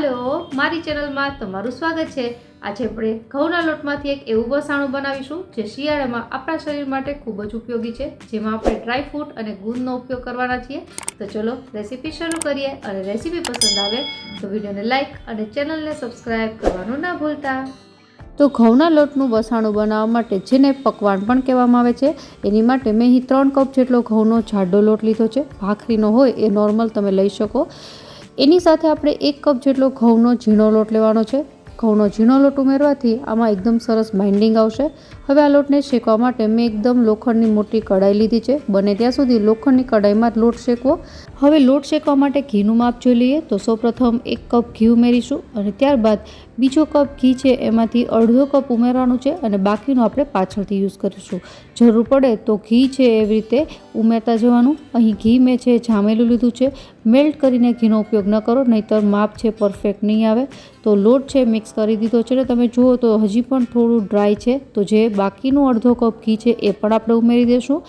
હાલો, મારી ચેનલમાં તમારું સ્વાગત છે। આજે આપણે ઘઉંના લોટમાંથી એક એવું વસાણું બનાવીશું જે શિયાળામાં આપણા શરીર માટે ખૂબ જ ઉપયોગી છે, જેમાં આપણે ડ્રાયફ્રૂટ અને ગુંદનો ઉપયોગ કરવાના છીએ। તો ચલો રેસીપી શરૂ કરીએ અને રેસીપી પસંદ આવે તો વિડીયોને લાઈક અને ચેનલને સબસ્ક્રાઈબ કરવાનું ના ભૂલતા। તો ઘઉંના લોટનું વસાણું બનાવવા માટે જેને પકવાન પણ કહેવામાં આવે છે, એની માટે મેં અહીં 3 કપ જેટલો ઘઉંનો જાડો લોટ લીધો છે। ભાખરીનો હોય એ નોર્મલ તમે લઈ શકો। એની સાથે આપણે 1 કપ જેટલો ઘઉંનો ઝીણો લોટ લેવાનો છે। ઘઉંનો ઝીણો લોટ ઉમેરવાથી આમાં એકદમ સરસ બાઇન્ડિંગ આવશે। હવે આ લોટને શેકવા માટે મેં એકદમ લોખંડની મોટી કઢાઈ લીધી છે। બને ત્યાં સુધી લોખંડની કઢાઈમાં જ લોટ શેકવો। હવે લોટ શેકવા માટે ઘીનું માપ જોઈ લઈએ તો સૌપ્રથમ 1 કપ ઘી ઉમેરીશું અને ત્યારબાદ બીજો કપ ઘી છે એમાંથી અડધો કપ ઉમેરવાનું છે અને બાકીનું આપણે પાછળથી યુઝ કરીશું। જરૂર પડે તો ઘી છે એવી રીતે ઉમેરતા જવાનું। અહીં ઘી મેં છે જામેલું લીધું છે। મેલ્ટ કરીને ઘીનો ઉપયોગ ન કરો, નહીંતર માપ છે પરફેક્ટ નહીં આવે। તો લોટ છે મિક્સ કરી દીધો છે। તમે જુઓ તો હજી પણ થોડું ડ્રાય છે, તો જે બાકીનું અડધો કપ ઘી છે એ પણ આપણે ઉમેરી દઈશું।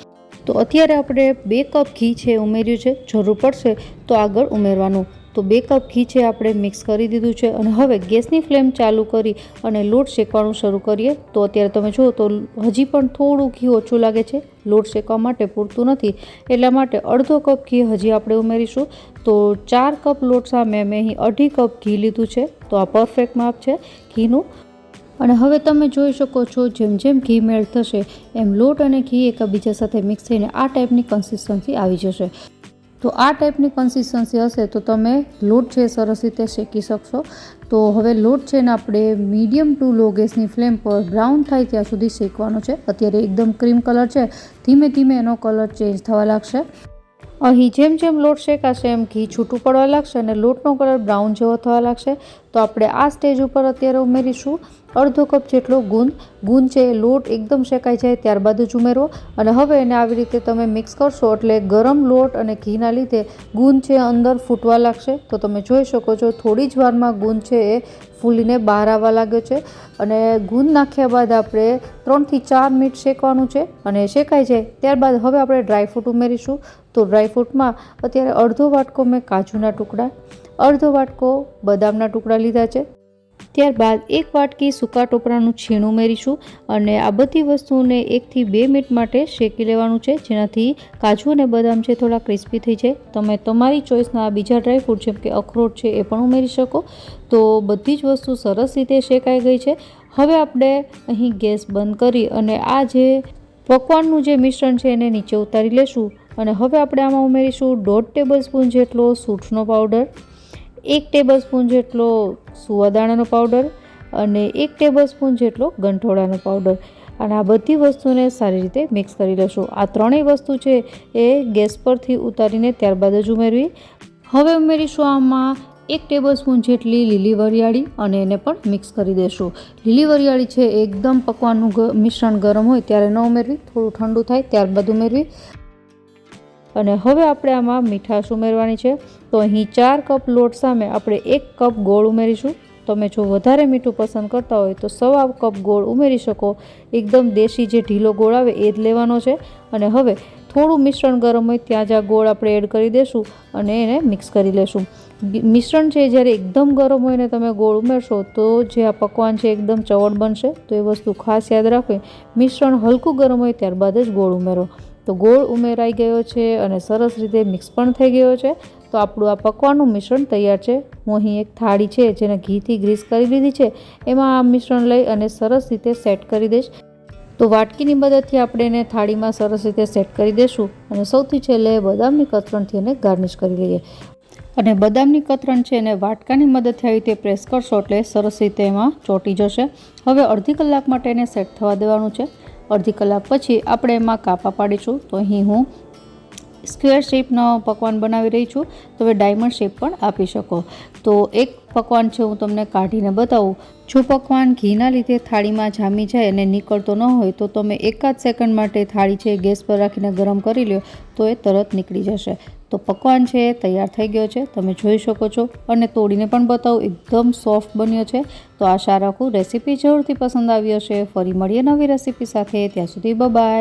તો અત્યારે આપણે 2 કપ ઘી છે ઉમેર્યું છે, જરૂર પડશે તો આગળ ઉમેરવાનું। તો 2 કપ ઘી છે આપણે મિક્સ કરી દીધું છે અને હવે ગેસની ફ્લેમ ચાલુ કરી અને લોટ શેકવાનું શરૂ કરીએ। તો અત્યારે તમે જુઓ તો હજી પણ થોડું ઘી ઓછું લાગે છે, લોટ શેકવા માટે પૂરતું નથી, એટલા માટે અડધો કપ ઘી હજી આપણે ઉમેરીશું। તો 4 કપ લોટ સામે મેં અહીં 2.5 કપ ઘી લીધું છે, તો આ પરફેક્ટ માપ છે ઘીનું। અને હવે તમે જોઈ શકો છો જેમ જેમ ઘી મેલ્ટ થશે એમ લોટ અને ઘી એકબીજા સાથે મિક્સ થઈને આ ટાઈપની કન્સિસ્ટન્સી આવી જશે। તો આ ટાઈપની કન્સિસ્ટન્સી હશે તો તમે લોટ છે સરસ રીતે શેકી શકશો। તો હવે લોટ છે ને આપણે મીડિયમ ટુ લો ગેસની ફ્લેમ પર બ્રાઉન થાય ત્યાં સુધી શેકવાનો છે। અત્યારે એકદમ ક્રીમ કલર છે, ધીમે ધીમે એનો કલર ચેન્જ થવા લાગશે। અહીં જેમ જેમ લોટ શેકાશે એમ ઘી છૂટું પડવા લાગશે અને લોટનો કલર બ્રાઉન જેવો થવા લાગશે। તો આપણે આ સ્ટેજ ઉપર અત્યારે ઉમેરીશું અડધો કપ જેટલો ગુંદ। ગુંદ છે લોટ એકદમ શેકાઈ જાય ત્યારબાદ જ ઉમેરવો અને હવે એને આવી રીતે તમે મિક્સ કરશો એટલે ગરમ લોટ અને ઘીના લીધે ગુંદ છે અંદર ફૂટવા લાગશે। તો તમે જોઈ શકો છો થોડી જ વારમાં ગુંદ છે એ ફૂલીને બહાર આવવા લાગ્યો છે અને ગુંદ નાખ્યા બાદ આપણે 3 થી 4 મિનિટ શેકવાનું છે અને શેકાઈ જાય ત્યારબાદ હવે આપણે ડ્રાયફ્રૂટ ઉમેરીશું। તો ડ્રાયફ્રૂટમાં અત્યારે અડધો વાટકો મેં કાજુના ટુકડા, અડધો વાટકો બદામના ટુકડા લીધા છે। ત્યારબાદ 1 વાટકી સૂકા ટોપરાનું છીણ ઉમેરીશું અને આ બધી વસ્તુને 1 થી 2 મિનિટ માટે શેકી લેવાનું છે, જેનાથી કાજુ અને બદામ છે થોડા ક્રિસ્પી થઈ જાય। તમે તમારી ચોઈસના બીજા ડ્રાયફ્રૂટ જેમ કે અખરોટ છે એ પણ ઉમેરી શકો। તો બધી જ વસ્તુ સરસ રીતે શેકાઈ ગઈ છે। હવે આપણે અહીં ગેસ બંધ કરી અને આ જે પકવાનનું જે મિશ્રણ છે એને નીચે ઉતારી લેશું અને હવે આપણે આમાં ઉમેરીશું 1.5 ટેબલ સ્પૂન જેટલો સૂંઠનો પાવડર, 1 ટેબલ સ્પૂન જેટલો સુવાદાણાનો પાવડર અને 1 ટેબલ સ્પૂન જેટલો ગંઠોડાનો પાવડર અને આ બધી વસ્તુને સારી રીતે મિક્સ કરી લેશું। આ ત્રણેય વસ્તુ છે એ ગેસ પરથી ઉતારીને ત્યારબાદ જ ઉમેરવી। હવે ઉમેરીશું આમાં 1 ટેબલ સ્પૂન જેટલી લીલી વરિયાળી અને એને પણ મિક્સ કરી દેશું। લીલી વરિયાળી છે એકદમ પકવાનનું મિશ્રણ ગરમ હોય ત્યારે ન ઉમેરવી, થોડું ઠંડુ થાય ત્યારબાદ ઉમેરવી। અને હવે આપણે આમાં મીઠાશ ઉમેરવાની છે। તો અહીં 4 કપ લોટ સામે આપણે 1 કપ ગોળ ઉમેરીશું। તમે જો વધારે મીઠું પસંદ કરતા હોય તો 1.25 કપ ગોળ ઉમેરી શકો। એકદમ દેશી જે ઢીલો ગોળ આવે એ જ લેવાનો છે અને હવે થોડું મિશ્રણ ગરમ હોય ત્યાં જ આ ગોળ આપણે એડ કરી દઈશું અને એને મિક્સ કરી લેશું। મિશ્રણ છે જ્યારે એકદમ ગરમ હોય ને તમે ગોળ ઉમેરશો તો જે આ પકવાન છે એકદમ ચવડ બનશે। તો એ વસ્તુ ખાસ યાદ રાખવી, મિશ્રણ હલકું ગરમ હોય ત્યારબાદ જ ગોળ ઉમેરો। તો ગોળ ઉમેરાઈ ગયો છે અને સરસ રીતે મિક્સ પણ થઈ ગયો છે। તો આપણું આ પકવાનનું મિશ્રણ તૈયાર છે। હું અહીં એક થાળી છે જેને ઘીથી ગ્રીસ કરી લીધી છે, એમાં આ મિશ્રણ લઈ અને સરસ રીતે સેટ કરી દઈશ। તો વાટકીની મદદથી આપણે એને થાળીમાં સરસ રીતે સેટ કરી દઈશું અને સૌથી છેલ્લે બદામની કતરણથી એને ગાર્નિશ કરી લઈએ। અને બદામની કતરણ છે એને વાટકાની મદદથી આવી રીતે પ્રેસ કરશો એટલે સરસ રીતે એમાં ચોંટી જશે। હવે અડધી કલાક માટે એને સેટ થવા દેવાનું છે। અડધી કલાક પછી આપણે એમાં કાપા પાડીશું। તો અહીં હું સ્ક્વેર શેપનો પકવાન બનાવી રહી છું, તમે ડાયમંડ શેપ પણ આપી શકો। તો એક પકવાન છે હું તમને કાઢીને બતાવું। જો પકવાન ઘીના લીધે થાળીમાં જામી જાય અને નીકળતો ન હોય તો તમે 1 સેકન્ડ માટે થાળી છે ગેસ પર રાખીને ગરમ કરી લો તો એ તરત નીકળી જશે। તો પકવાન છે તૈયાર થઈ ગયો છે, તમે જોઈ શકો છો અને તોડીને પણ બતાવું, એકદમ સોફ્ટ બન્યો છે। તો આશા રાખું રેસીપી જરૂરથી પસંદ આવી હશે। ફરી મળીએ નવી રેસીપી સાથે, ત્યાં સુધી બાય બાય।